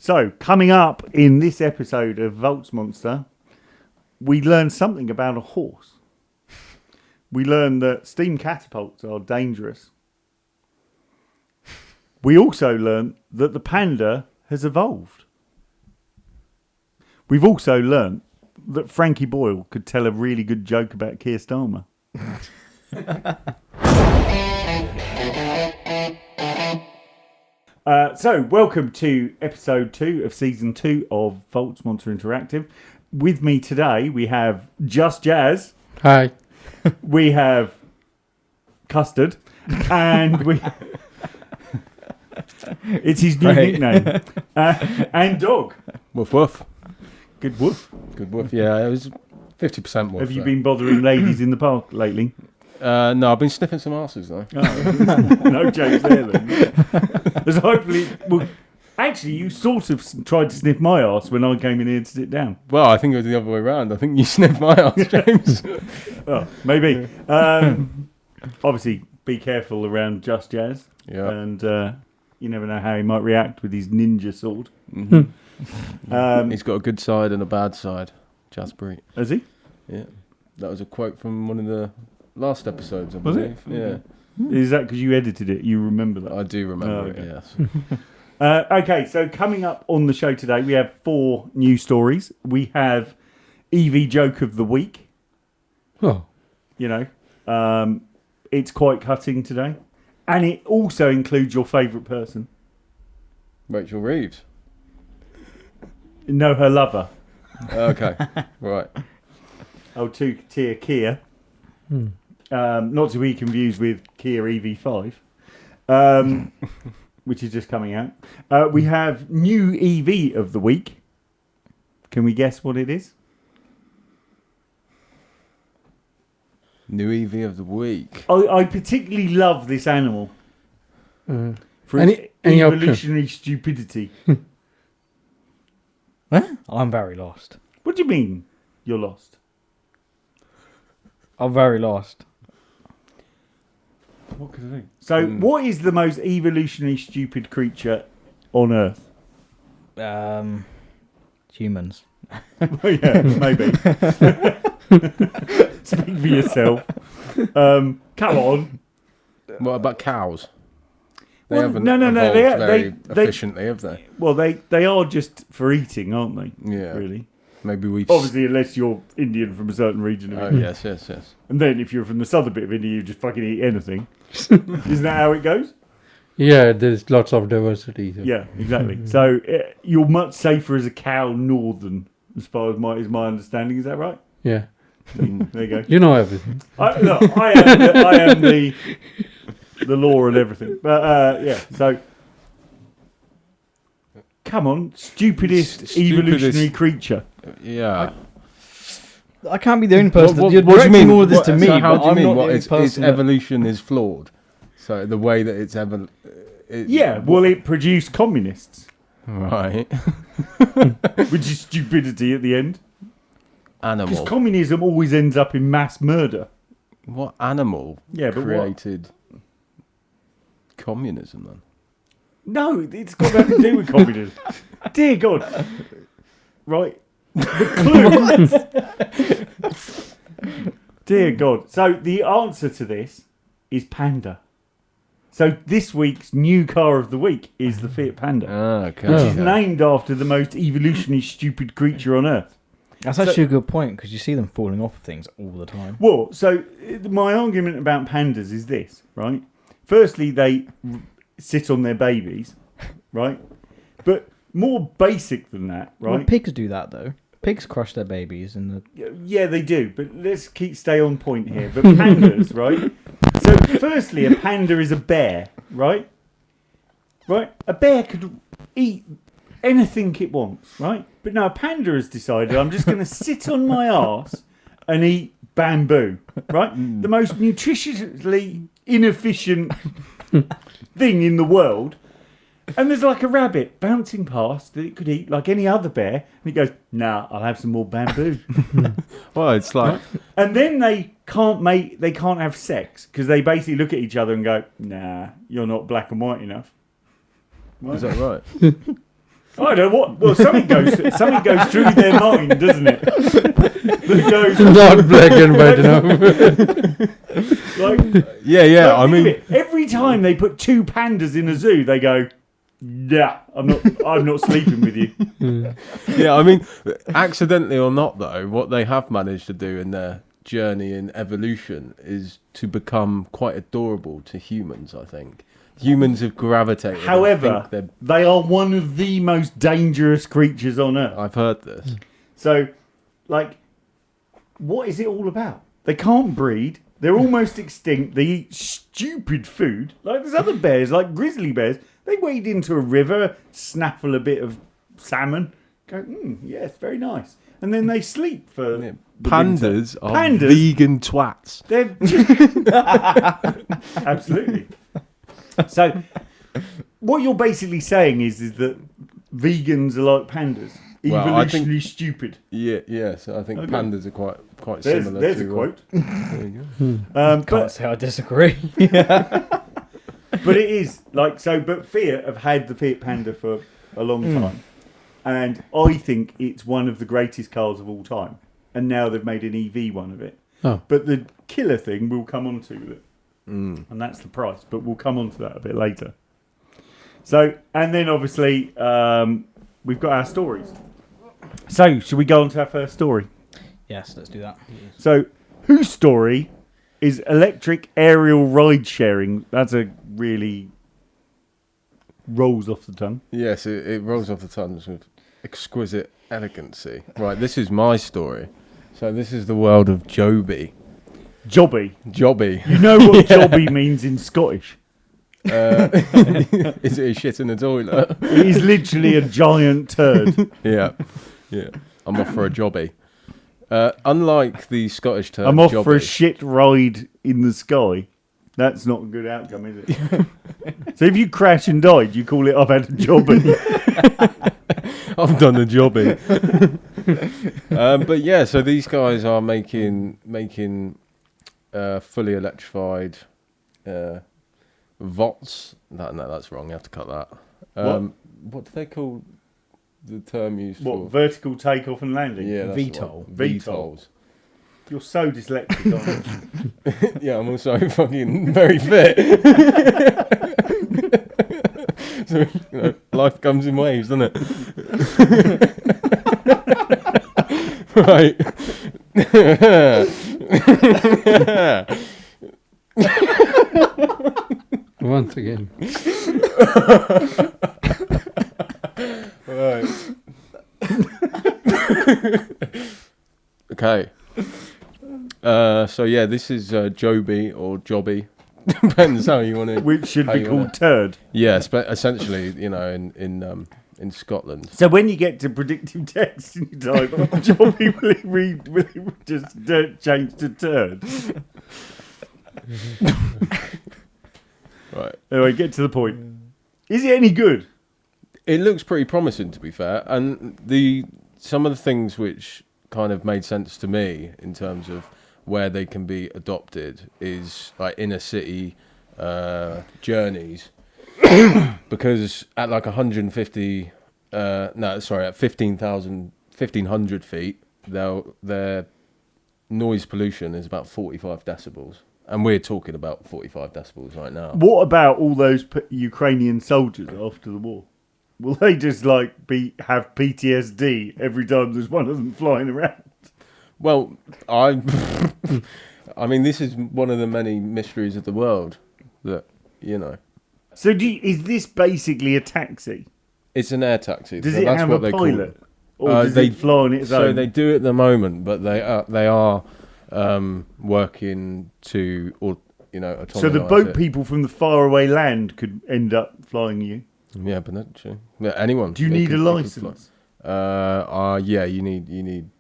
So, coming up in this episode of VoltsMonster, we learned something about a horse. We learned that steam catapults are dangerous. We also learned that the Panda has evolved. We've also learned that Frankie Boyle could tell a really good joke about Keir Starmer. So, welcome to episode 2 of season 2 of VoltsMonster Interactive. With me today, we have Just Jazz. Hi. We have Custard. And we... it's his new nickname. And Dog. Woof woof. Good woof. Good woof. Yeah, it was 50% woof. Have you been bothering ladies in the park lately? No, I've been sniffing some arses though. Oh, no jokes there then. As hopefully, well, actually, you sort of tried to sniff my arse when I came in here to sit down. Well, I think it was the other way around. I think you sniffed my arse, James. Oh, maybe. Obviously, be careful around Just Jazz. Yeah. And you never know how he might react with his ninja sword. Mm-hmm. He's got a good side and a bad side. Jasper. Has he? Yeah. That was a quote from one of the last episodes, I Was believe. it? Yeah. Is that because you edited it? You remember that? I do remember okay. it, yes. Okay, so coming up on the show today, we have 4 news stories. We have EV joke of the week. Oh. You know, it's quite cutting today. And it also includes your favourite person. Rachel Reeves. No, her lover. Okay, right. Oh, two-tier Kia. Not to be confused with Kia EV5, which is just coming out. We have new EV of the week. Can we guess what it is? New EV of the week. I particularly love this animal for its any evolutionary stupidity. I'm very lost. What do you mean you're lost? I'm very lost. What could I do? So, what is the most evolutionary stupid creature on Earth? Humans. Well, yeah, maybe. Speak for yourself. Come on. What about cows? They Well, haven't no, evolved they very efficiently, have they? Well, they are just for eating, aren't they? Yeah. Really. Maybe we've... Obviously, unless you're Indian from a certain region of Oh, India. yes. And then if you're from the southern bit of India, you just fucking eat anything. Isn't that how it goes? Yeah, there's lots of diversity. So. Yeah, exactly. So you're much safer as a cow northern, as far as my understanding. Is that right? Yeah. There you go. You know everything. I am the law and everything. But yeah, so come on, stupidest evolutionary creature. Yeah. I can't be the only person. What You're do you directing mean? all of this to me. So how but do you I'm mean? not What the only its person evolution is flawed? So the way that it's Yeah, well, it produced communists, right. which is stupidity at the end. Because Animal. communism always ends up in mass murder. What animal Yeah, but created communism then? No, it's got nothing to do with communism. Dear God. Right. The clue. Dear God. So the answer to this is Panda. So this week's new car of the week is the Fiat Panda. Okay. Which is named after the most evolutionary stupid creature on Earth. That's actually a good point because you see them falling off of things all the time. Well, so my argument about pandas is this, right? Firstly, they sit on their babies, right? But more basic than that, right? Well, pigs do that though. Pigs crush their babies in the... Yeah, they do. But let's stay on point here. But pandas, right? So firstly, a panda is a bear, right? Right? A bear could eat anything it wants, right? But no, a panda has decided I'm just going to sit on my arse and eat bamboo, right? The most nutritiously inefficient thing in the world. And there's like a rabbit bouncing past that it could eat like any other bear. And it goes, nah, I'll have some more bamboo. Well, it's like... And then they can't have sex because they basically look at each other and go, nah, you're not black and white enough. Right? Is that right? I don't know what. Well, something goes through their mind, doesn't it? That goes. Not black and white. Yeah. I mean, every time they put two pandas in a zoo, they go, "Yeah, I'm not sleeping with you." yeah, I mean, accidentally or not, though, what they have managed to do in their journey in evolution is to become quite adorable to humans. I think humans have gravitated. However, they are one of the most dangerous creatures on Earth. I've heard this. So, what is it all about? They can't breed. They're almost extinct. They eat stupid food. Like there's other bears, like grizzly bears. They wade into a river, snaffle a bit of salmon, go, yes, very nice. And then they sleep for the Pandas winter. are vegan twats. They're absolutely. So, what you're basically saying is that vegans are like pandas. Evolutionarily stupid. Yes, I think pandas are quite similar. There's to, a quote. There you go. Can't say I disagree. But it is but Fiat have had the Fiat Panda for a long time. And I think it's one of the greatest cars of all time. And now they've made an EV one of it. Oh. But the killer thing we'll come on to with it. And that's the price. But we'll come on to that a bit later. So, and then obviously we've got our stories. So, should we go on to our first story? Yes, let's do that. So, whose story is electric aerial ride sharing? That's a really rolls off the tongue. Yes, it rolls off the tongue with exquisite elegancy. Right, this is my story. So this is the world of Joby. Jobby. You know what Jobby means in Scottish? Is it a shit in the toilet? It is literally a giant turd. Yeah. I'm off for a jobby. Unlike the Scottish term, I'm off jobby, for a shit ride in the sky. That's not a good outcome, is it? So if you crash and die, do you call it I've had a jobby? I've done a jobby. But yeah, so these guys are making fully electrified Volts. No, that's wrong. You have to cut that. What do they call the term used for? Vertical takeoff and landing? Yeah, that's VTOL. VTOLs. You're so dyslexic, aren't you? Yeah, I'm also fucking very fit. So, life comes in waves, doesn't it? Right. Once again. Right. Okay. So yeah, this is Joby or Jobby. Depends how you want to. Which should be called turd. Yes, but essentially, in Scotland. So when you get to predictive text and you type Jobby, will it just change to turd? Right. Anyway, get to the point. Is it any good? It looks pretty promising, to be fair, and some of the things which kind of made sense to me in terms of where they can be adopted is like inner city journeys, because at like 150, at 1500 feet, their noise pollution is about 45 decibels. And we're talking about 45 decibels right now. What about all those Ukrainian soldiers after the war? Will they just have PTSD every time there's one of them flying around? Well, I mean, this is one of the many mysteries of the world that, So is this basically a taxi? It's an air taxi. Does so it that's have what a they pilot? Call Or does it fly on its own? So they do at the moment, but they are working to, autonomize So the boat it. people from the faraway land could end up flying you? Yeah, but actually, anyone. Do you need a license? Yeah, you need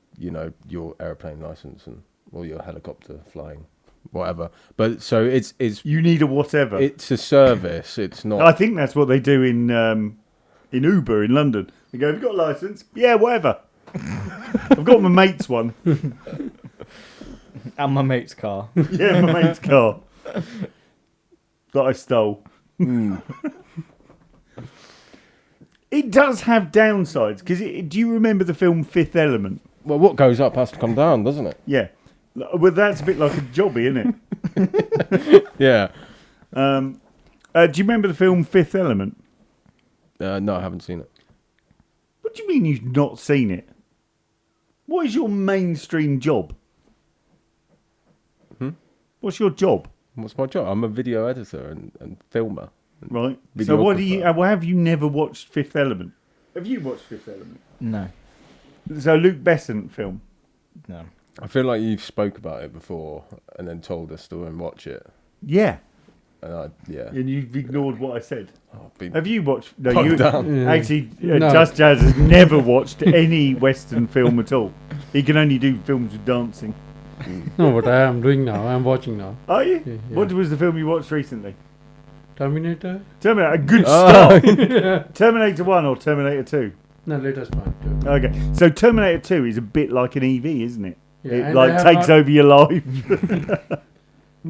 your airplane license or your helicopter flying, whatever. But so it's You need a whatever. It's a service. It's not. I think that's what they do in Uber in London. They go, "Have you got a license?" "Yeah, whatever." "I've got my mate's one." And my mate's car. "Yeah, my mate's car that I stole." It does have downsides because do you remember the film Fifth Element? Well, what goes up has to come down, doesn't it? Yeah. Well, that's a bit like a jobby, isn't it? Yeah. Do you remember the film Fifth Element? No, I haven't seen it. What do you mean you've not seen it? What is your mainstream job? What's your job? What's my job? I'm a video editor and filmer. Right. So what do you? Have you never watched Fifth Element? Have you watched Fifth Element? No. So Luke Besant film. No. I feel like you've spoke about it before and then told us to go and watch it. Yeah. And And you've ignored what I said. I've been Have you watched? No, plugged you down. Yeah. actually. No. Just Jazz has never watched any Western film at all. He can only do films with dancing. No, but I am doing now. I am watching now. Are you? Yeah. What was the film you watched recently? Terminator? Terminator. A good Oh. start. Terminator 1 or Terminator 2? No, latest one too. Okay. So Terminator 2 is a bit like an EV, isn't it? Yeah, It and like I have takes not- over your life.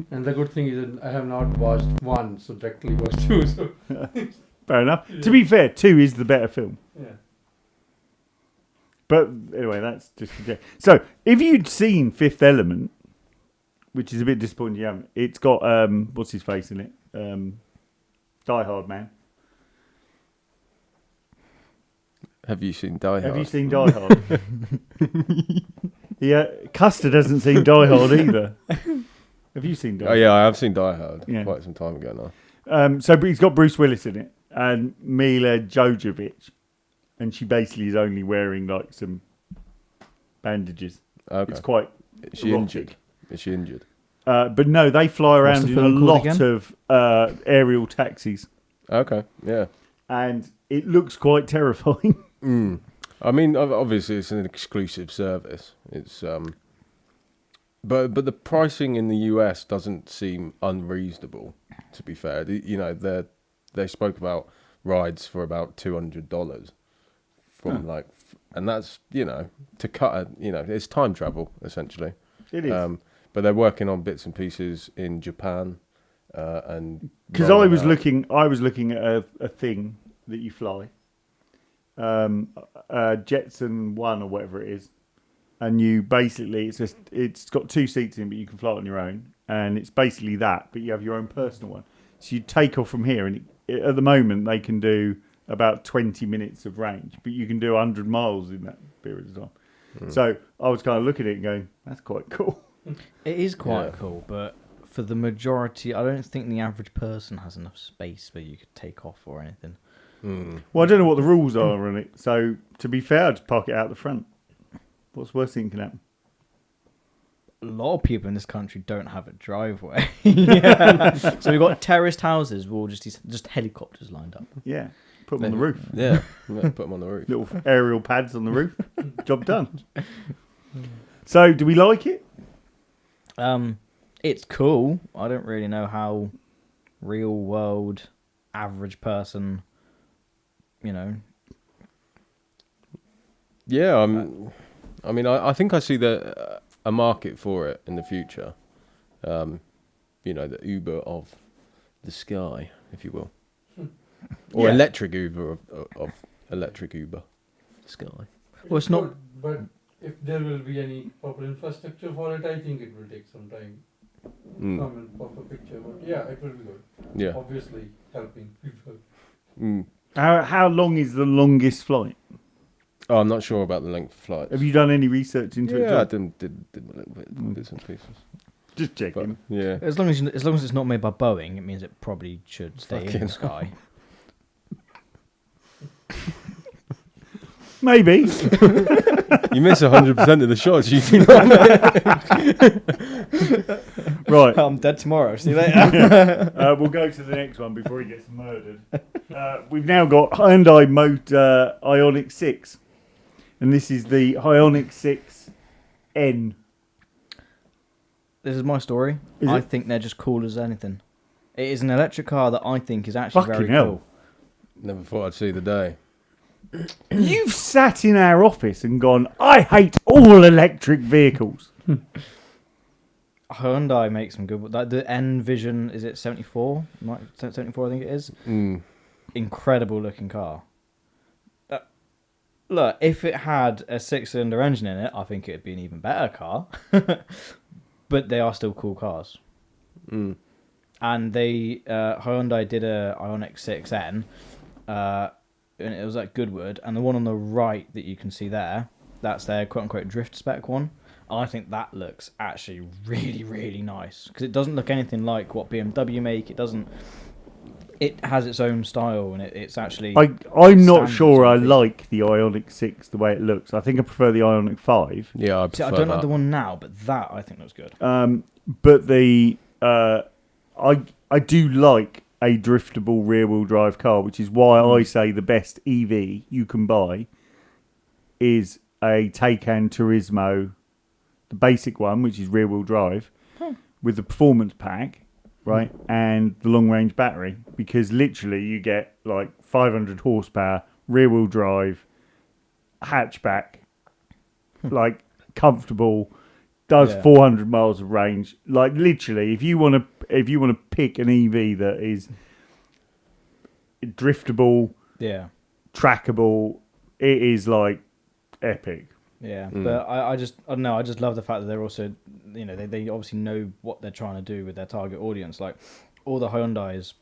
And the good thing is that I have not watched one, so directly watched two. So Fair enough. To be fair, 2 is the better film. yeah. But anyway, that's just a joke. So if you'd seen Fifth Element, which is a bit disappointing you haven't, it's got what's his face in it? Die Hard Man. Have you seen Die Hard? Have you seen Die Hard? Yeah, Custard hasn't seen Die Hard either. Have you seen Die Oh Hard? yeah, I have seen Die Hard Yeah. quite some time ago now. So he's got Bruce Willis in it and Mila Jovovich, and she basically is only wearing like some bandages. Okay. It's quite Is she erotic. injured? Is she injured? But no, they fly What's around the in a film called lot again? of aerial taxis, Okay. Yeah. and it looks quite terrifying. I mean, obviously it's an exclusive service. It's but the pricing in the US doesn't seem unreasonable. To be fair, you know, they spoke about rides for about $200 from and that's, you know, to cut a, you know, it's time travel essentially. It is. But they're working on bits and pieces in Japan, and Because I rolling was out. looking at a thing that you fly, Jetson 1 or whatever it is, and you basically it's got 2 seats in, but you can fly it on your own, and it's basically that, but you have your own personal one. So you take off from here, and at the moment they can do about 20 minutes of range, but you can do 100 miles in that period of time. So I was kind of looking at it and going, that's quite cool. It is quite Yeah. cool, but for the majority, I don't think the average person has enough space where you could take off or anything. Well, I don't know what the rules are on it, so to be fair, I'd just park it out the front. What's the worst thing that can happen? A lot of people in this country don't have a driveway. Yeah. So we've got terraced houses with all just helicopters lined up. Yeah, put them on the roof. Yeah, put them on the roof. Little aerial pads on the roof. Job done. So, do we like it? It's cool. I don't really know how real world average person, you know. Yeah, I mean, I think I see a market for it in the future. You know, the Uber of the sky, if you will, or Yeah. electric Uber of electric Uber sky. Well, it's not. But if there will be any proper infrastructure for it, I think it will take some time to come and pop a picture. But yeah, it will be good. Yeah. Obviously, helping people. How long is the longest flight? Oh, I'm not sure about the length of flights. Have you done any research into it? Yeah, I John? did a little bit, bits and pieces. Just But checking. yeah, As long as it's not made by Boeing, it means it probably should stay in Fucking the sky. Maybe. you miss 100% of the shots. You do not. Right. I'm dead tomorrow. See you later. We'll go to the next one before he gets murdered. We've now got Hyundai Motor Ioniq 6. And this is the Ioniq 6N. This is my story. Is I it? think they're just cool as anything. It is an electric car that I think is actually Fucking very hell. cool. Never thought I'd see the day. You've sat in our office and gone, I hate all electric vehicles. Hyundai makes some good. Like the N Vision, is it 74? 74, I think it is. Incredible looking car. Look, if it had a 6-cylinder engine in it, I think it'd be an even better car. But they are still cool cars. Mm. And they Hyundai did a Ioniq 6N, and it was at Goodwood. And the one on the right that you can see there, that's their quote-unquote drift spec one. I think that looks actually really, really nice because it doesn't look anything like what BMW make. It doesn't. It has its own style, and it's actually. I'm not sure I something. like the Ioniq 6 the way it looks. I think I prefer the Ioniq 5. Yeah, I See, prefer I don't that. like the one now, but that I think looks good. But the I do like a driftable rear-wheel drive car, which is why I say the best EV you can buy is a Taycan Turismo, the basic one, which is rear-wheel drive, with the performance pack, right, and the long-range battery, because literally you get like 500 horsepower, rear-wheel drive, hatchback, like comfortable, does 400 miles of range. Like literally, if you want to pick an EV that is driftable, trackable, it is like epic. Yeah, but I don't know. I just love the fact that they're also, they obviously know what they're trying to do with their target audience. Like all the Hyundais,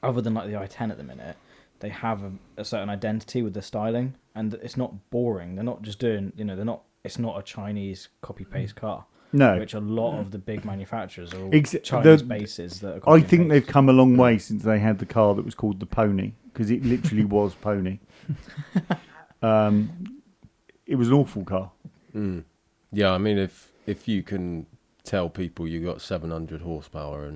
other than like the i10 at the minute, they have a certain identity with the styling, and it's not boring. They're not just doing, they're not. It's not a Chinese copy paste car. No, which a lot of the big manufacturers are all Chinese bases that are. I think they've come a long way since they had the car that was called the Pony, because it literally was Pony. It was an awful car. Mm. Yeah, I mean, if you can tell people you got 700 horsepower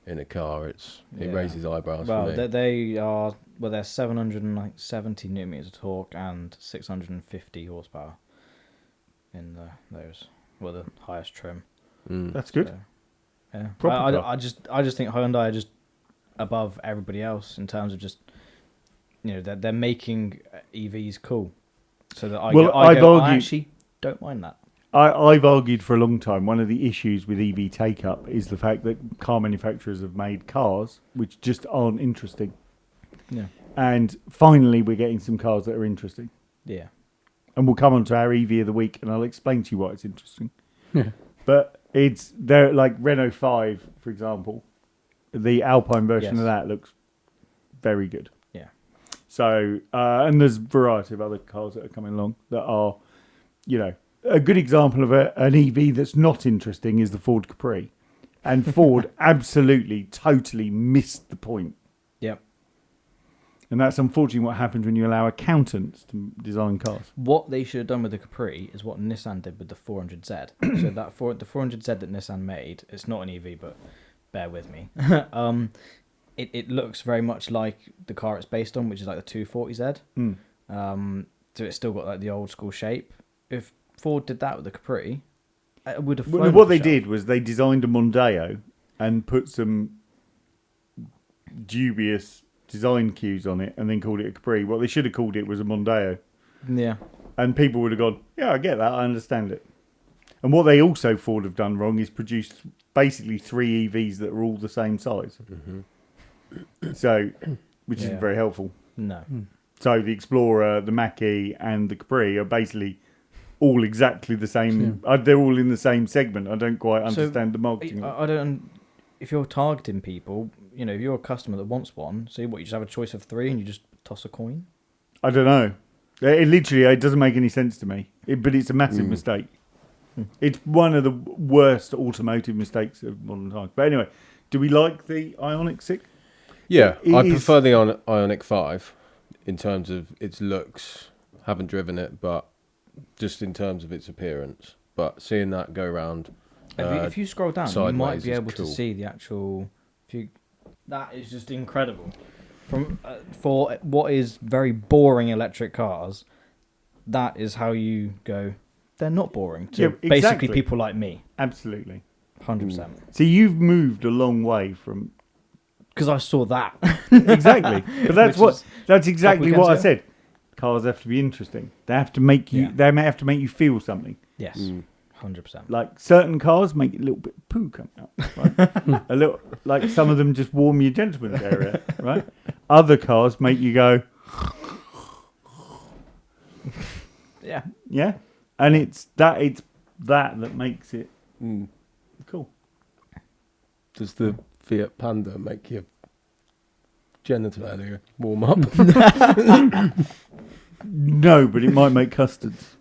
in a car, it raises eyebrows for me. They're 770 newton-meters of torque and 650 horsepower in those. Well, the highest trim. That's good. So, yeah, Proper car. I just think Hyundai are just above everybody else in terms of just, they're making EVs cool. So that I actually don't mind that. I've argued for a long time, one of the issues with EV take-up is the fact that car manufacturers have made cars which just aren't interesting. Yeah. And finally we're getting some cars that are interesting. Yeah. And we'll come on to our EV of the week and I'll explain to you why it's interesting. Yeah. But they're like Renault 5, for example. The Alpine version of that looks very good. Yeah. So, and there's a variety of other cars that are coming along that are, a good example of an EV that's not interesting is the Ford Capri. And Ford absolutely, totally missed the point. Yep. And that's unfortunately what happens when you allow accountants to design cars. What they should have done with the Capri is what Nissan did with the 400Z. So the 400Z that Nissan made, it's not an EV, but bear with me. It looks very much like the car it's based on, which is like the 240Z. So it's still got like the old school shape. If Ford did that with the Capri, it would have flown. What they did was they designed a Mondeo and put some dubious design cues on it and then called it a Capri. What they should have called it was a Mondeo. Yeah. And people would have gone, yeah, I get that, I understand it. And what they also Ford have done wrong is produced basically 3 EVs that are all the same size. Mm-hmm. So, which isn't very helpful. No. So the Explorer, the Mach-E and the Capri are basically all exactly the same. They're all in the same segment. I don't quite understand the marketing. I don't. If you're targeting people, if you're a customer that wants one, so what, you just have a choice of 3 and you just toss a coin? I don't know. It doesn't make any sense to me. But it's a massive mistake. It's one of the worst automotive mistakes of modern times. But anyway, do we like the Ioniq 6? Yeah, I prefer the Ioniq 5 in terms of its looks. Haven't driven it, but just in terms of its appearance. But seeing that go around... if you scroll down, you might be able to cool. see the actual... That is just incredible. For what is very boring electric cars, that is how you go... They're not boring to basically people like me. Absolutely. 100%. So you've moved a long way from... Because I saw that. Exactly. But that's exactly what I ago. said. Cars have to be interesting. They have to make you. They may have to make you feel something. Yes, 100%. Like certain cars make a little bit of poo come out. Right? A little, like some of them just warm your gentleman's area. Right. Other cars make you go. Yeah. Yeah, and it's that that makes it cool. Does the Fiat Panda make your genital area warm up? No, but it might make custards.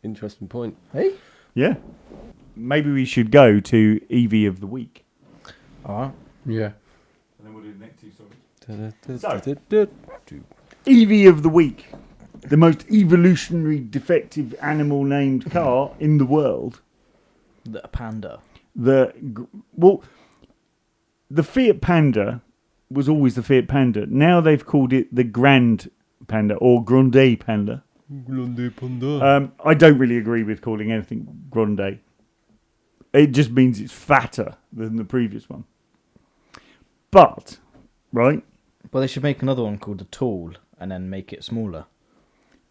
Interesting point. Hey. Yeah, maybe we should go to EV of the week. All right. Yeah. And then we'll do the next two songs. So, EV of the week. The most evolutionary defective animal named car in the world. The Panda. The Fiat Panda was always the Fiat Panda. Now they've called it the Grand Panda or Grande Panda. I don't really agree with calling anything Grande. It just means it's fatter than the previous one. But, right? Well, they should make another one called the Tall and then make it smaller.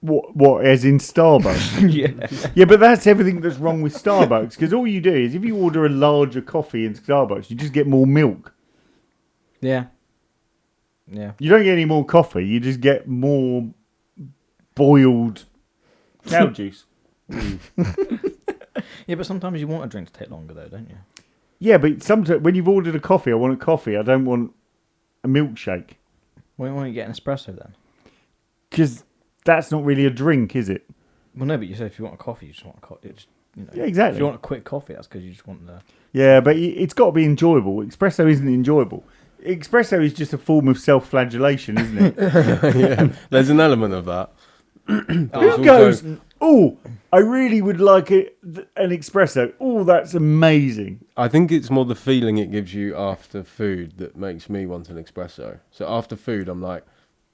What, as in Starbucks? Yeah. Yeah, but that's everything that's wrong with Starbucks. Because all you do is, if you order a larger coffee in Starbucks, you just get more milk. Yeah. Yeah. You don't get any more coffee. You just get more boiled cow juice. Yeah, but sometimes you want a drink to take longer, though, don't you? Yeah, but sometimes when you've ordered a coffee, I want a coffee. I don't want a milkshake. Why don't you get an espresso then? Because that's not really a drink, is it? Well, no, but you said if you want a coffee, you just want a coffee. Yeah, exactly. If you want a quick coffee, that's because you just want the... Yeah, but it's got to be enjoyable. Espresso isn't enjoyable. Espresso is just a form of self-flagellation, isn't it? yeah, there's an element of that. Who goes, oh, I really would like an espresso. Oh, that's amazing. I think it's more the feeling it gives you after food that makes me want an espresso. So after food, I'm like...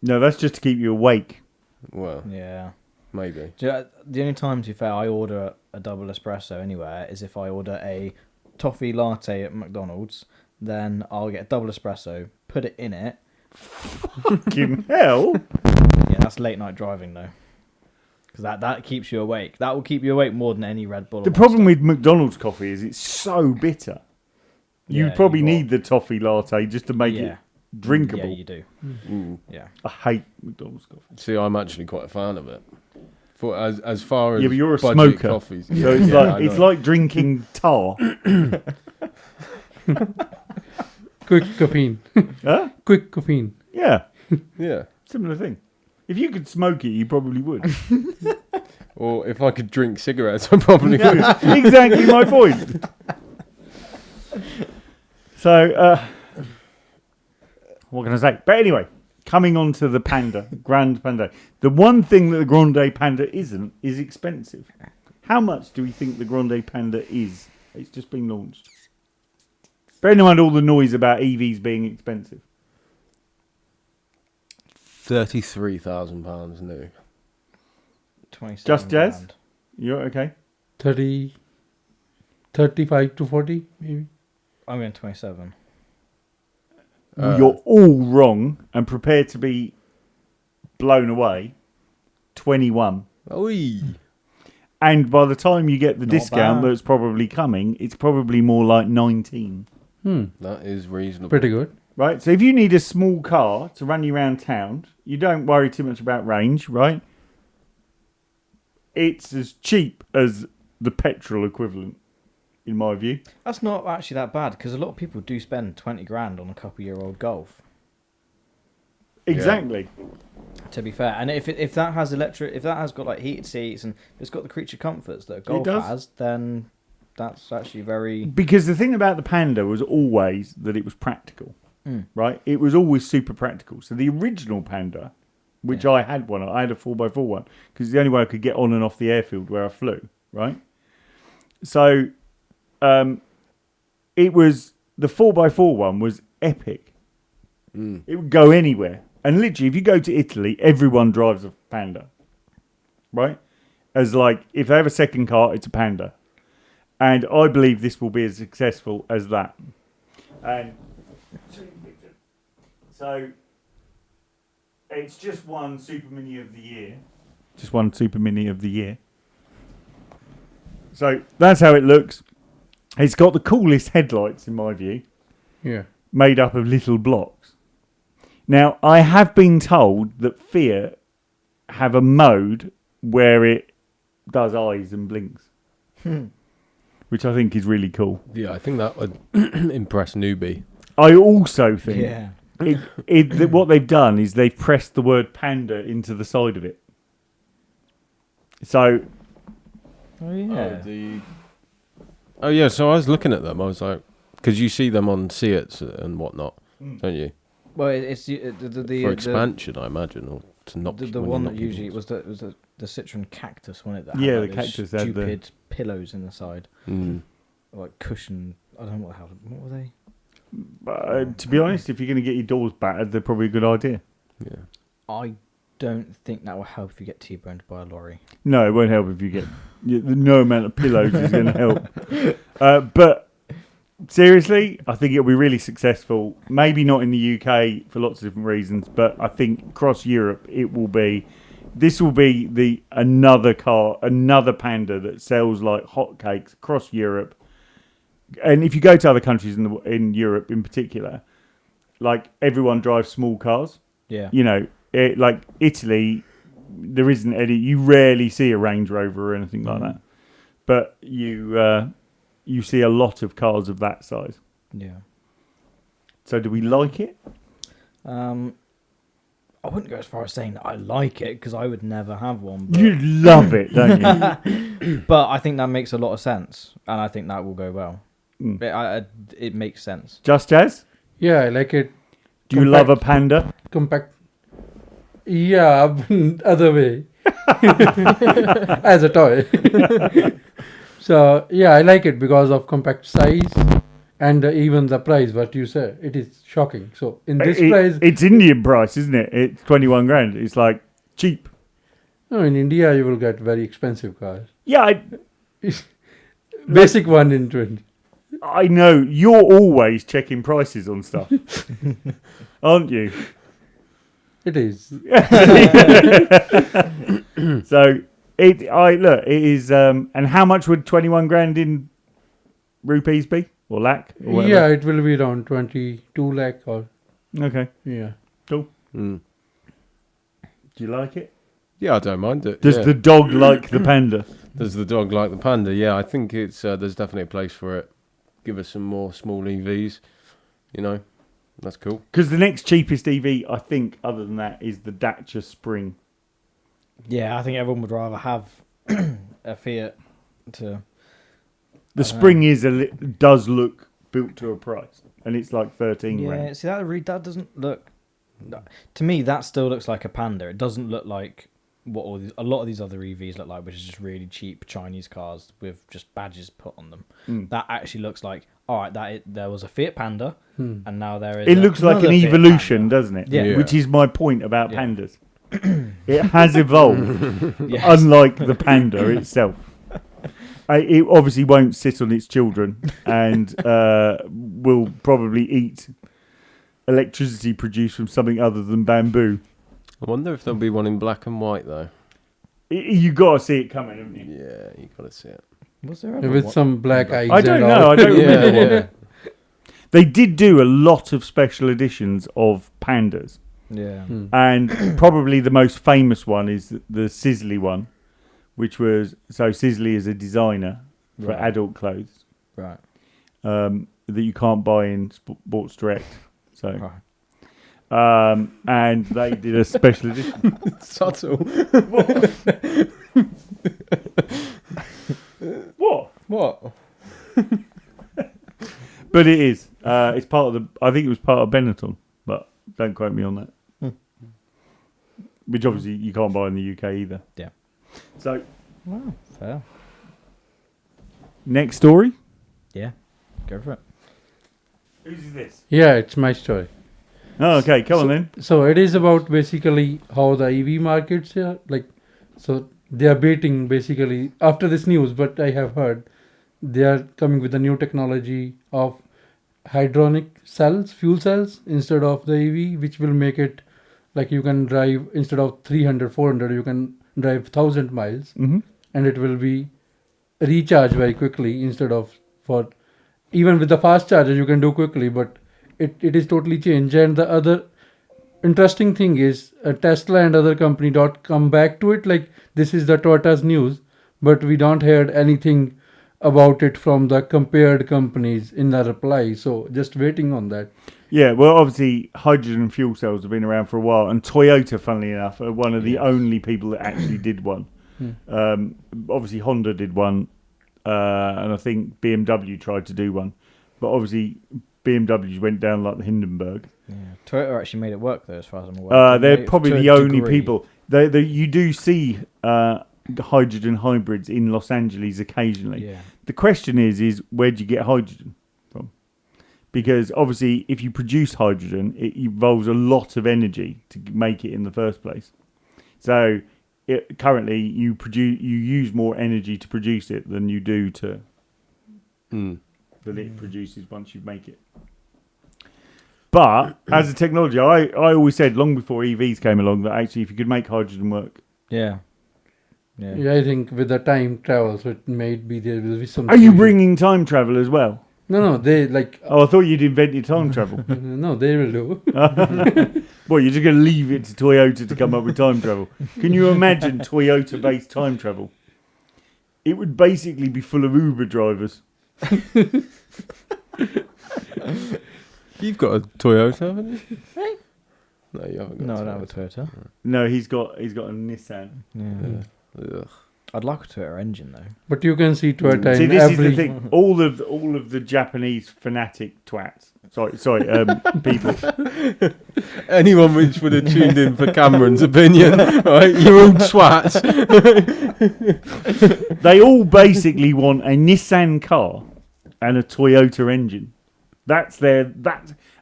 No, that's just to keep you awake. Well, Yeah. maybe. Do you know, the only time, to be fair, I order a double espresso anywhere is if I order a toffee latte at McDonald's. Then I'll get a double espresso, put it in it. Fucking hell. Yeah, that's late night driving though. Because that keeps you awake. That will keep you awake more than any Red Bull. The problem with McDonald's coffee is it's so bitter. You Yeah, probably you got- need the toffee latte just to make it drinkable. Yeah, you do. Mm. Yeah. I hate McDonald's coffee. See, I'm actually quite a fan of it. For as far as Yeah, but you're a budget smoker. coffees, So yeah, it's yeah, I like it's know. like drinking tar. Quick caffeine. Huh? Quick caffeine. Yeah, Yeah. similar thing. If you could smoke it, you probably would. Or if I could drink cigarettes, I probably would. Exactly my point. So, what can I say? But anyway, coming on to the Panda, Grand Panda. The one thing that the Grande Panda isn't is expensive. How much do we think the Grande Panda is? It's just been launched. Bearing in mind all the noise about EVs being expensive. £33,000 new. 27 Just Jazz? grand. You're okay? 35 to 40, maybe. I'm going 27. You're all wrong and prepared to be blown away. 21. Oi. And by the time you get the Not discount bad. that's probably coming, it's probably more like 19. That is reasonable. Pretty good. Right? So if you need a small car to run you around town, you don't worry too much about range, right? It's as cheap as the petrol equivalent, in my view. That's not actually that bad because a lot of people do spend 20 grand on a couple-year-old Golf. Exactly. To be fair, and if that has if that has got like heated seats and it's got the creature comforts that a Golf does. has, then that's actually very... Because the thing about the Panda was always that it was practical, right? It was always super practical. So the original Panda, which I had one, I had a 4x4 one, because it's the only way I could get on and off the airfield where I flew, right? So it was, the 4x4 one was epic. It would go anywhere. And literally, if you go to Italy, everyone drives a Panda, right? As like, if they have a second car, it's a Panda. And I believe this will be as successful as that. And so it's just one Super Mini of the year. Just one Super Mini of the year. So that's how it looks. It's got the coolest headlights in my view, Yeah. made up of little blocks. Now, I have been told that Fiat have a mode where it does eyes and blinks, which I think is really cool. Yeah, I think that would impress newbie. I also think Yeah. what they've done is they've pressed the word panda into the side of it. So Oh yeah. Oh yeah, so I was looking at them. I was like, because you see them on Seats and whatnot, don't you? Well, it's the For expansion, I imagine, or to knock. the one that usually was the Citroen Cactus, wasn't it? That Yeah, had, the like, those Cactus had the- stupid pillows in the side, Mm. like cushion. I don't know what were they? to be honest, if you're going to get your doors battered, they're probably a good idea. Yeah. I don't think that will help if you get T-boned by a lorry. No, it won't help if you get no amount of pillows is going to help. But seriously, I think it'll be really successful. Maybe not in the UK for lots of different reasons, but I think across Europe it will be. This will be another Panda that sells like hotcakes across Europe. And if you go to other countries in Europe in particular, like everyone drives small cars. Yeah. You know, like Italy, there isn't any. You rarely see a Range Rover or anything like that, but you see a lot of cars of that size. Yeah. So, do we like it? I wouldn't go as far as saying that I like it because I would never have one. But, You love it, don't you? but I think that makes a lot of sense, and I think that will go well. Mm. It makes sense. Just as? Yeah, I like it. Do you love a Panda? Compact. Yeah, other way. As a toy. So, yeah, I like it because of compact size and even the price, what you said. It is shocking. So, in this price... It's Indian price, isn't it? It's 21 grand. It's like cheap. No, in India, you will get very expensive cars. Yeah, Basic one in 20. I know. You're always checking prices on stuff. Aren't you? It is. So it is. And how much would 21 grand in rupees be, or lakh? Or whatever? Yeah, it will be around 22 lakh or... Okay. Yeah. Cool. Mm. Do you like it? Yeah, I don't mind it. Does the dog like the Panda? Does the dog like the Panda? Yeah, I think it's there's definitely a place for it. Give us some more small EVs. You know, that's cool. Because the next cheapest EV, I think, other than that, is the Dacia Spring. Yeah, I think everyone would rather have a Fiat to... The Spring does look built to a price, and it's like 13 Yeah, grand. see, that doesn't look... To me, that still looks like a Panda. It doesn't look like what a lot of these other EVs look like, which is just really cheap Chinese cars with just badges put on them. That actually looks like, all right, there was a Fiat Panda, and now there is. It looks like an another Fiat evolution, Panda. doesn't it? Yeah. Which is my point about Yeah. pandas. It has evolved, Yes. unlike the Panda itself. It obviously won't sit on its children and will probably eat electricity produced from something other than bamboo. I wonder if there'll be one in black and white though. You got to see it coming, haven't you? Yeah, you gotta see it. Was there ever With one? some black eyes. I don't and know. all. I don't Yeah, remember. yeah. They did do a lot of special editions of pandas, Yeah. and probably the most famous one is the Sisley one, which was Sisley is a designer for Right. adult clothes Right. that you can't buy in Sports Direct. So, Right. and they did a special edition. Subtle. What? What? But it is. It's part of the. I think it was part of Benetton, but don't quote me on that. Which obviously you can't buy in the UK either. Yeah. So Wow. Fair. next story. Yeah. Go for it. Whose is this? Yeah, it's my story. Oh, okay. Come on then. So it is about basically how the EV markets here, so they are baiting basically after this news, but I have heard they are coming with a new technology of hydronic cells, fuel cells, instead of the EV, which will make it like you can drive, instead of 300, 400, you can drive 1,000 miles, Mm-hmm. and it will be recharged very quickly instead of even with the fast charger you can do quickly, but it is totally changed. And the other interesting thing is Tesla and other company don't come back to it. Like this is the Toyota's news, but we don't heard anything about it from the compared companies in the reply. So just waiting on that. Yeah, well, obviously, hydrogen fuel cells have been around for a while, and Toyota, funnily enough, are one of the only people that actually did one. Obviously, Honda did one, and I think BMW tried to do one, but obviously, BMW went down like the Hindenburg. Yeah. Toyota actually made it work, though, as far as I'm aware. They're They- probably to a the only degree. people. You do see hydrogen hybrids in Los Angeles occasionally. Yeah. The question is where do you get hydrogen from? Because obviously, if you produce hydrogen, it involves a lot of energy to make it in the first place. So currently, you use more energy to produce it than you do to that it produces once you make it. But as a technology, I always said long before EVs came along that actually, if you could make hydrogen work, Yeah. Yeah, I think with the time travel, so it may be there will be some. are you solution. bringing time travel as well? No, they like. Oh, I thought you'd invented time travel. No, they will do. Well, you're just going to leave it to Toyota to come up with time travel. Can you imagine Toyota-based time travel? It would basically be full of Uber drivers. You've got a Toyota, haven't you? No, you haven't got No, a I don't have a Toyota. Toyota. No, he's got a Nissan. Yeah. Ugh. I'd like a Toyota engine, though. But you can see Toyota See, in this every. is the thing. All of the Japanese fanatic twats. Sorry, people. Anyone which would have tuned in for Cameron's opinion, right? You're all twats. They all basically want a Nissan car and a Toyota engine.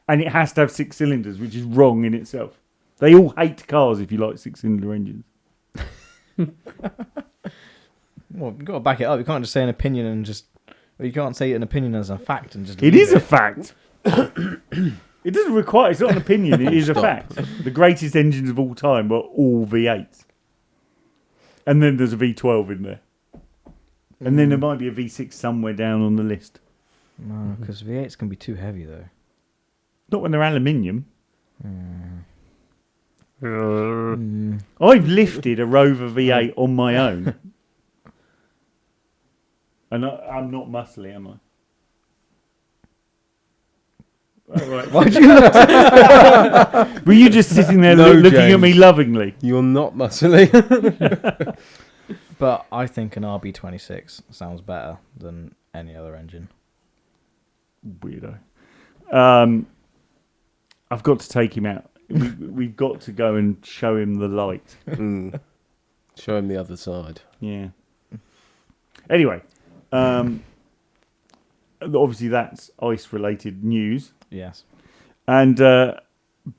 And it has to have 6 cylinders, which is wrong in itself. They all hate cars if you like 6-cylinder engines. Well, you've got to back it up. You can't just say an opinion and just... Well, you can't say an opinion as a fact and just... It leave is a fact. It doesn't require. It's not an opinion. It is a Stop. fact. The greatest engines of all time were all V8s, and then there's a V12 in there, and then there might be a V6 somewhere down on the list. No, because V8s can be too heavy, though. Not when they're aluminium. Mm. I've lifted a Rover V8 on my own, and I'm not muscly, am I? All right. Why'd you look? Were you just sitting there No, looking at me James. lovingly? You're not muscly. But I think an RB26 sounds better than any other engine. Weirdo. I've got to take him out. We've got to go and show him the light. Show him the other side. Yeah. Anyway, obviously that's ice-related news. Yes. And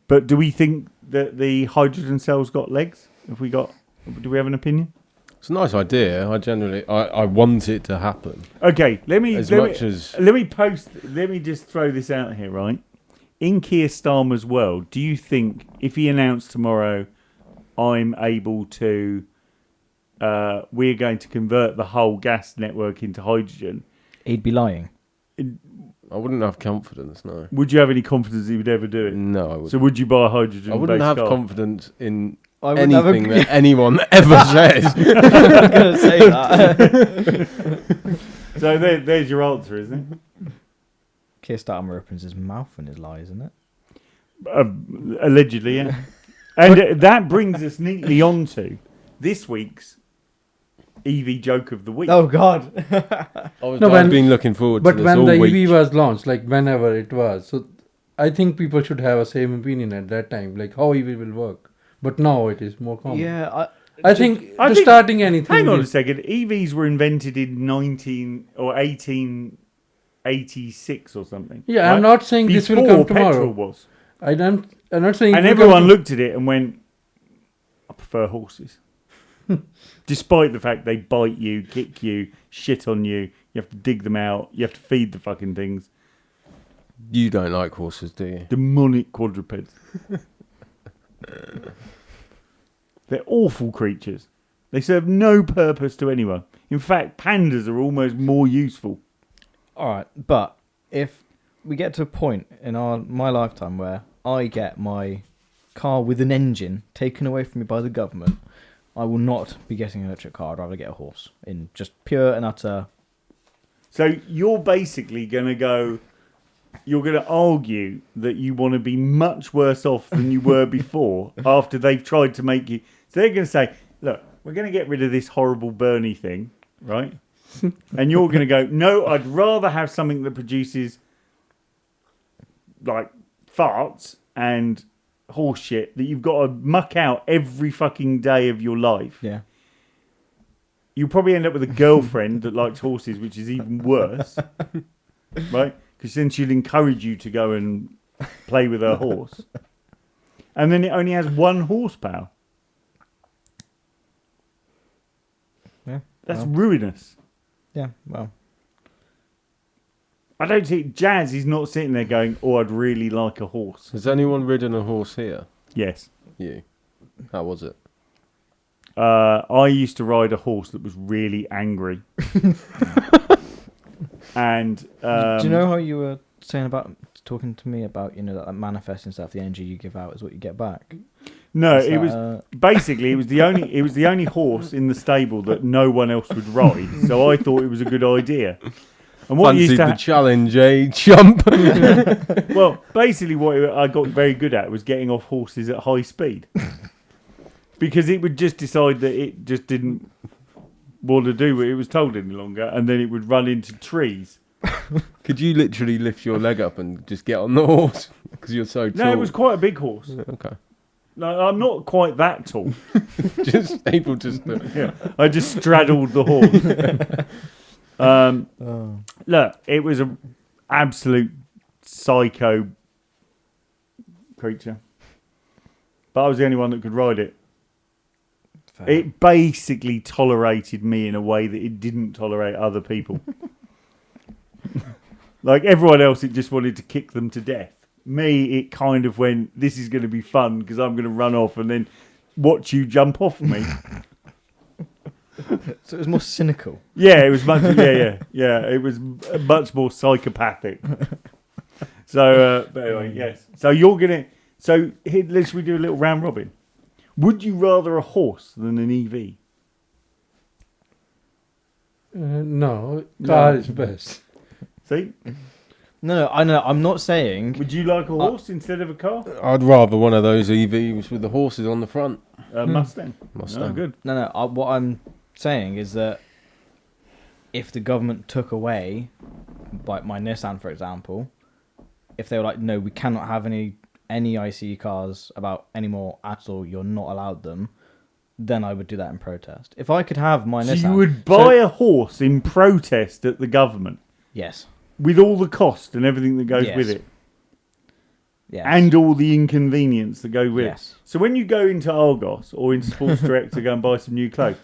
but do we think that the hydrogen cells got legs? Do we have an opinion? It's a nice idea. I want it to happen. Okay, let me As let much me, as let me just throw this out here, right? In Keir Starmer's world, do you think if he announced tomorrow, I'm able to, we're going to convert the whole gas network into hydrogen, He'd be lying. I wouldn't have confidence. No, would you have any confidence he would ever do it? no, I would. So would you buy a hydrogen? I wouldn't have car? confidence in I wouldn't have anything a- that anyone ever says. I was going to say that. So there's your answer, isn't it? Keir Starmer opens his mouth and his lies, isn't it? Allegedly, yeah. And that brings us neatly on to this week's EV joke of the week. Oh, God. I've when- been looking forward to But this when all the week. EV was launched, like whenever it was, so I think people should have a same opinion at that time, like how EV will work. But now it is more common. Yeah, I think I to think- starting anything. Hang on a is- second. EVs were invented in 1886 or something. Yeah, right? I'm not saying this will Before come tomorrow. petrol was. I'm not saying. And it will everyone come looked at it and went, I prefer horses. Despite the fact they bite you, kick you, shit on you, you have to dig them out, you have to feed the fucking things. You don't like horses, do you? Demonic quadrupeds. They're awful creatures. They serve no purpose to anyone. In fact, pandas are almost more useful. All right, but if we get to a point in my lifetime where I get my car with an engine taken away from me by the government, I will not be getting an electric car. I'd rather get a horse in just pure and utter. So you're basically going to go. You're going to argue that you want to be much worse off than you were before after they've tried to make you. So they're going to say, look, we're going to get rid of this horrible Bernie thing, right? And you're going to go, no, I'd rather have something that produces like farts and horse shit that you've got to muck out every fucking day of your life. Yeah. You'll probably end up with a girlfriend that likes horses, which is even worse, right? Because then she'll encourage you to go and play with her horse. And then it only has 1 horsepower. Yeah. That's ruinous. Yeah, well. I don't think Jazz is not sitting there going, oh, I'd really like a horse. Has anyone ridden a horse here? Yes. You. How was it? I used to ride a horse that was really angry. And do you know how you were saying about talking to me about, you know, that manifesting stuff, the energy you give out is what you get back? No, Is it that, was basically it was the only horse in the stable that no one else would ride. So I thought it was a good idea. And what Fancied used to the challenge, eh? Jump. well, basically what I got very good at was getting off horses at high speed. Because it would just decide that it just didn't want to do what it was told any longer, and then it would run into trees. Could you literally lift your leg up and just get on the horse? Because you're so tall. No, it was quite a big horse. Okay. No, I'm not quite that tall. Just able to... Yeah, I just straddled the horse. Look, it was an absolute psycho creature. But I was the only one that could ride it. Fair. It basically tolerated me in a way that it didn't tolerate other people. Like everyone else, it just wanted to kick them to death. Me, it kind of went, this is going to be fun because I'm going to run off and then watch you jump off me. So it was more cynical. Yeah, it was much. Yeah. It was much more psychopathic. So, but anyway, yes. So you're gonna. So here, let's we do a little round robin. Would you rather a horse than an EV? No, car is best. See, No, I know. I'm not saying. would you like a horse instead of a car? I'd rather one of those EVs with the horses on the front. Mustang. Mustang. Oh, good. No. What I'm saying is that if the government took away, like my Nissan, for example, if they were like, no, we cannot have any ICE cars about anymore at all, you're not allowed them, then I would do that in protest. If I could have my So Nissan... you would buy a horse in protest at the government Yes. with all the cost and everything that goes Yes. with it, Yes. and all the inconvenience that go with Yes. it. So when you go into Argos or into Sports Direct to go and buy some new clothes,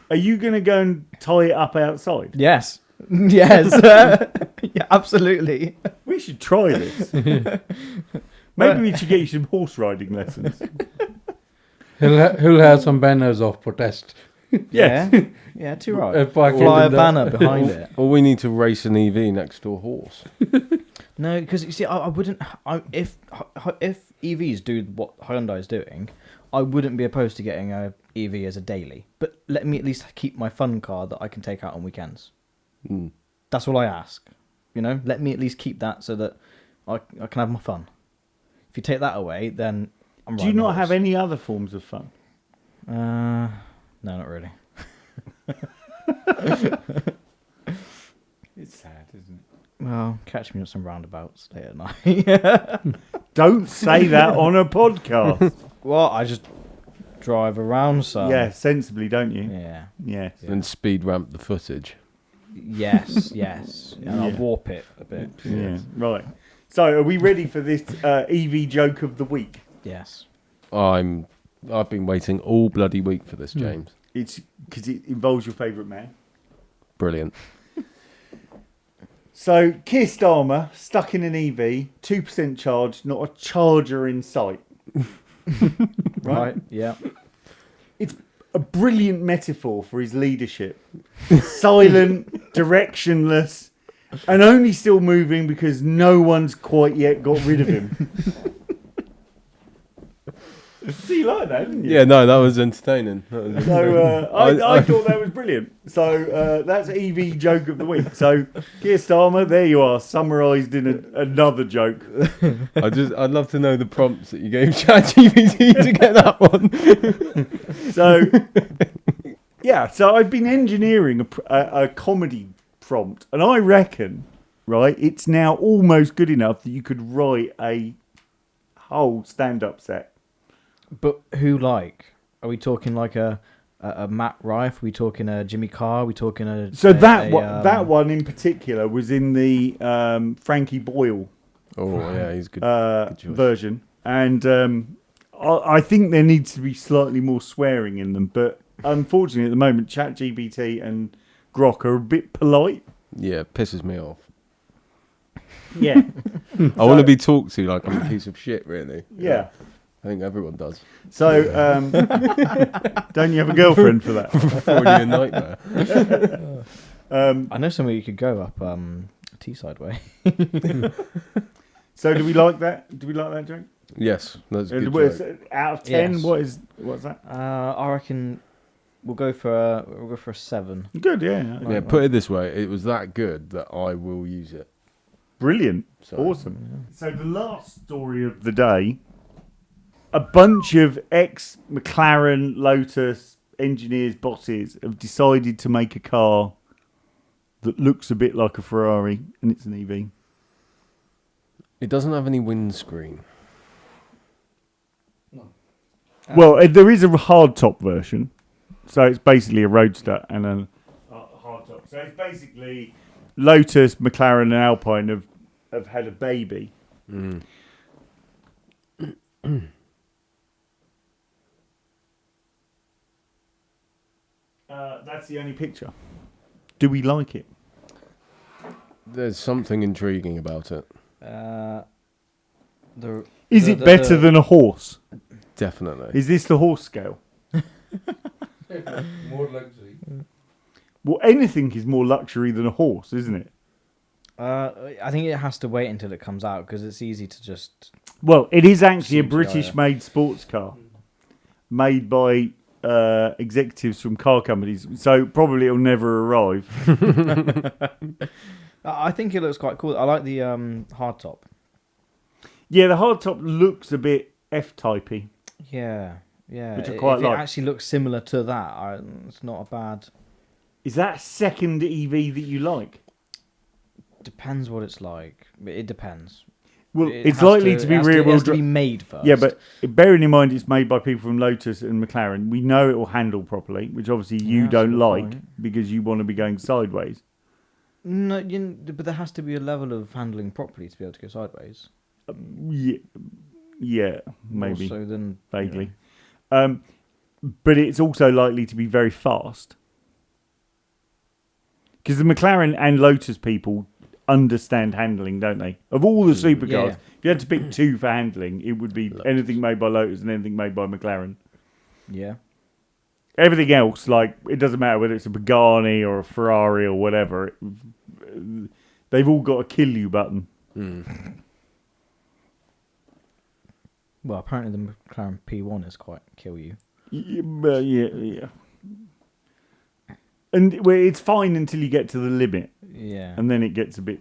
are you going to go and tie it up outside? Yes. Yes. Yeah, absolutely. We should try this. Maybe we should get you some horse riding lessons. He'll have some banners of protest. Yes. Yeah. Yeah, too right. Park it Fly a in the- banner behind it. Or we need to race an EV next to a horse. No, because you see, I wouldn't. If EVs do what Hyundai is doing, I wouldn't be opposed to getting a EV as a daily. But let me at least keep my fun car that I can take out on weekends. Mm. That's all I ask. You know, let me at least keep that so that I can have my fun. If you take that away, then I'm. Do you not have any other forms of fun? No, not really. It's sad, isn't it? Well, catch me on some roundabouts late at night. Don't say that on a podcast. Well, I just drive around some. Yeah, sensibly, don't you? Yeah. Yes. And speed ramp the footage. Yes, yes. And I'll Yeah. warp it a bit. Yeah. Right. So, are we ready for this EV joke of the week? Yes. I've been waiting all bloody week for this, James. It's because it involves your favourite man. Brilliant. So, Keir Starmer stuck in an EV, 2% charge, not a charger in sight. Right. Yeah. It's a brilliant metaphor for his leadership. Silent, directionless, and only still moving because no one's quite yet got rid of him. See, you like that, didn't you? Yeah, no, that was entertaining. That was So I thought that was brilliant. So that's EV joke of the week. So Keir Starmer, there you are, summarised in another joke. I'd love to know the prompts that you gave ChatGPT to get that one. So yeah, so I've been engineering a comedy prompt, and I reckon, right, it's now almost good enough that you could write a whole stand-up set. But who like? Are we talking like a Matt Rife? Are we talking a Jimmy Carr? Are we talking a... So that one in particular was in the Frankie Boyle Oh, yeah, he's good. Good choice. version. And I think there needs to be slightly more swearing in them. But unfortunately, at the moment, ChatGPT and Grok are a bit polite. Yeah, it pisses me off. Yeah. I want to be talked to like I'm a piece of shit, really. Yeah. I think everyone does. So, don't you have a girlfriend for that? Already a nightmare. I know somewhere you could go up Teesside way. So, do we like that? Do we like that joke? Yes, that's a good What is joke. it, out of 10, Yes. what's that? I reckon we'll go for a 7. Good, yeah. Yeah, put it this way, it was that good that I will use it. Brilliant. So, Awesome. So the last story of the day, a bunch of ex-McLaren, Lotus engineers, bosses have decided to make a car that looks a bit like a Ferrari, and it's an EV. It doesn't have any windscreen. Well, there is a hardtop version, so it's basically a roadster and a hardtop. So it's basically Lotus, McLaren, and Alpine have had a baby. Mm. That's the only picture. Do we like it? There's something intriguing about it. Is it better than a horse? Definitely. Is this the horse scale? More luxury. Well, anything is more luxury than a horse, isn't it? I think it has to wait until it comes out because it's easy to just... Well, it is actually a CGI. British-made sports car made by executives from car companies, so probably it'll never arrive. I think it looks quite cool. I like the hardtop. Yeah, the hardtop looks a bit F-typey. Yeah. Which I quite if like. it actually looks similar to that, it's not a bad... Is that second EV that you like? Depends what it's like. It depends. Well, It it's has likely to be it has rear-wheel It has to be drive. made first. Yeah, but bearing in mind it's made by people from Lotus and McLaren, we know it will handle properly, which obviously you Yeah, don't that's a good like point. because you want to be going sideways. No, but there has to be a level of handling properly to be able to go sideways. Yeah, maybe. More so than Vaguely. But it's also likely to be very fast. Because the McLaren and Lotus people understand handling, don't they? Of all the supercars, Yeah. if you had to pick two for handling, it would be Lotus. anything made by Lotus and anything made by McLaren. Yeah. Everything else, like, it doesn't matter whether it's a Pagani or a Ferrari or whatever, they've all got a kill you button. Mm. Well, apparently the McLaren P1 is quite kill you. Yeah. And well, it's fine until you get to the limit, Yeah. and then it gets a bit.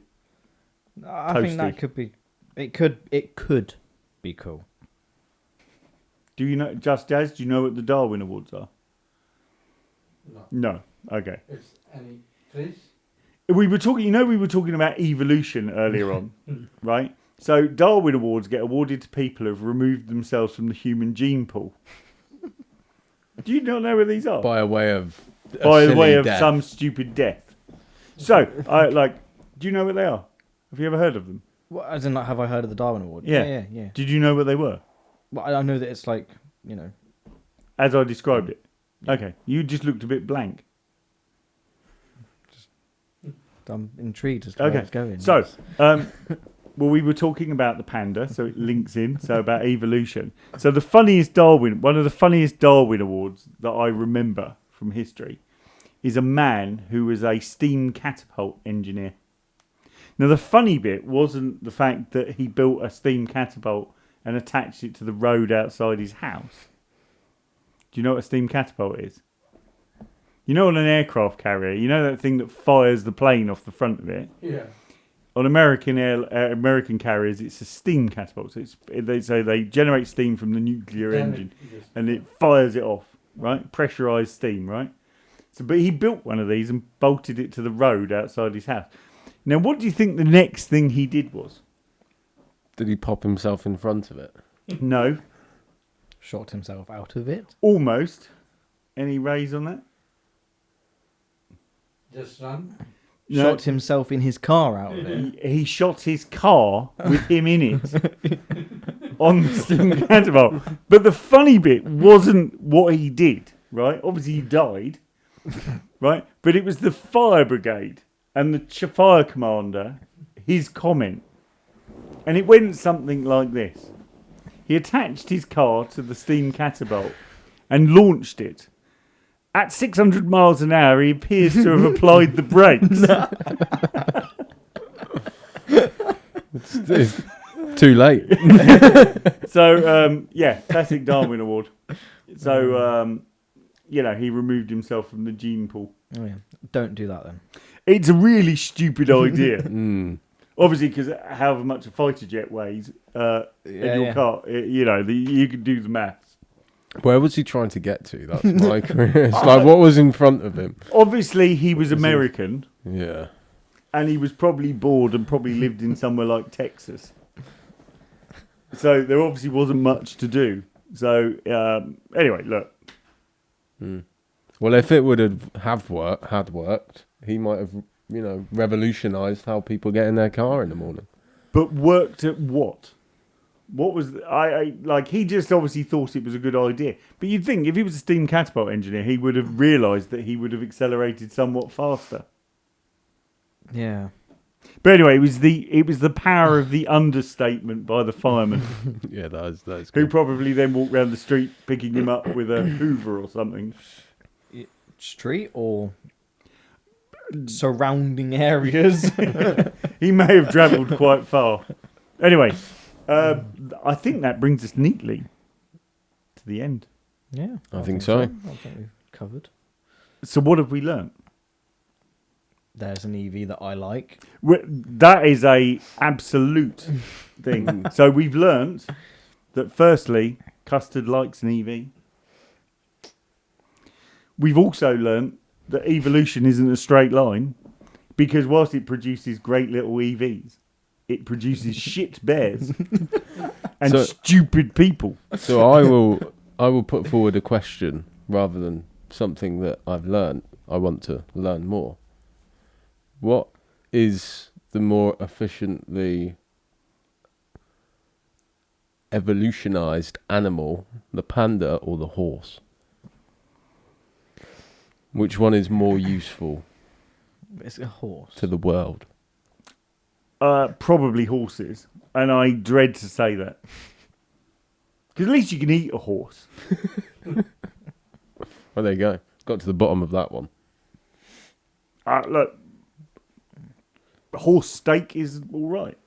I think that toasty. could be. It could be cool. Do you know, Just Jazz? Do you know what the Darwin Awards are? No. No. Okay. It's any phrase. We were talking about evolution earlier on, right? So Darwin Awards get awarded to people who have removed themselves from the human gene pool. Do you not know where these are? By way of By the way silly of death. some stupid death. So, do you know what they are? Have you ever heard of them? Well, as in, like, have I heard of the Darwin Award? Yeah. Yeah. Did you know what they were? Well, I know that it's like, As I described it. Okay. You just looked a bit blank. I'm intrigued as to Okay. where it's going. So, well, we were talking about the panda, so it links in. So about evolution. So one of the funniest Darwin Awards that I remember from history, is a man who was a steam catapult engineer. Now, the funny bit wasn't the fact that he built a steam catapult and attached it to the road outside his house. Do you know what a steam catapult is? You know, on an aircraft carrier, you know that thing that fires the plane off the front of it? Yeah. On American carriers, it's a steam catapult. So they generate steam from the nuclear engine, and it fires it off, right? Pressurized steam, right? So, but he built one of these and bolted it to the road outside his house. Now, what do you think the next thing he did was? Did he pop himself in front of it? No, Shot himself out of it. almost. Any raise on that? Just run. No. Shot himself in his car out of it. He shot his car with him in it on the steam catapult. But the funny bit wasn't what he did, right? Obviously, he died, right? But it was the fire brigade and the fire commander, his comment. And it went something like this. He attached his car to the steam catapult and launched it. At 600 miles an hour, he appears to have applied the brakes. It's too late. So, classic Darwin Award. So, he removed himself from the gene pool. Oh yeah. Don't do that then. It's a really stupid idea. Mm. Obviously, because however much a fighter jet weighs in your car, you can do the maths. Where was he trying to get to? That's my career. It's like, what was in front of him? Obviously, he was American, Yeah. and he was probably bored and probably lived in somewhere like Texas. So there obviously wasn't much to do. So anyway, look. Well, if it would had worked, he might have, revolutionised how people get in their car in the morning. But worked at what? What was he just obviously thought it was a good idea. But you'd think if he was a steam catapult engineer, he would have realised that he would have accelerated somewhat faster. Yeah. But anyway, it was the power of the understatement by the fireman, Yeah, that's who good. probably then walked around the street picking him up with a Hoover or something. Street or surrounding areas? He may have travelled quite far. Anyway, I think that brings us neatly to the end. Yeah. I think so. I think we've covered. So what have we learnt? There's an EV that I like. That is a absolute thing. So we've learnt that firstly, Custard likes an EV. We've also learnt that evolution isn't a straight line, because whilst it produces great little EVs, it produces shit bears and stupid people. So I will put forward a question rather than something that I've learnt. I want to learn more. What is the more efficiently evolutionized animal, the panda or the horse? Which one is more useful It's a horse. to the world? Probably horses, and I dread to say that. Because at least you can eat a horse. Well, there you go. Got to the bottom of that one. Look, horse steak is all right.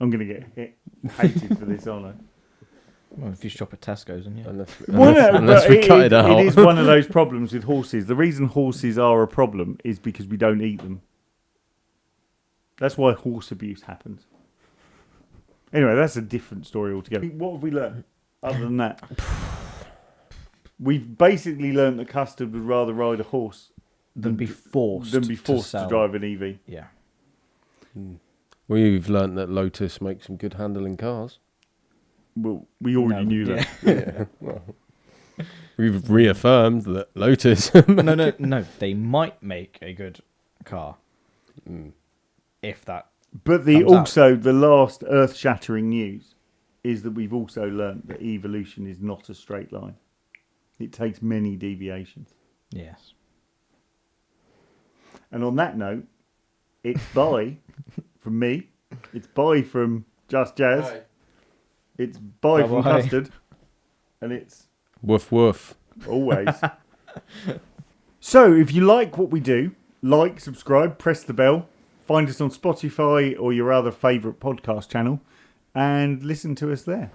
I'm going to get hated for this, aren't I? Well, if you shop at Tesco's, and Unless we cut it out. It is one of those problems with horses. The reason horses are a problem is because we don't eat them. That's why horse abuse happens. Anyway, that's a different story altogether. What have we learned other than that? We've basically learned that Custard would rather ride a horse than be forced to sell. drive an EV. Yeah. We've learnt that Lotus makes some good handling cars. Well, we already knew that. Yeah. Well, we've reaffirmed that Lotus. No. They might make a good car. If that. But the last earth-shattering news is that we've also learnt that evolution is not a straight line. It takes many deviations. Yes. And on that note, it's bye from me. It's bye from Just Jazz. Bye. It's bye from Bye-bye. Custard. And it's Woof woof. always. So, if you like what we do, like, subscribe, press the bell, find us on Spotify or your other favourite podcast channel. and listen to us there.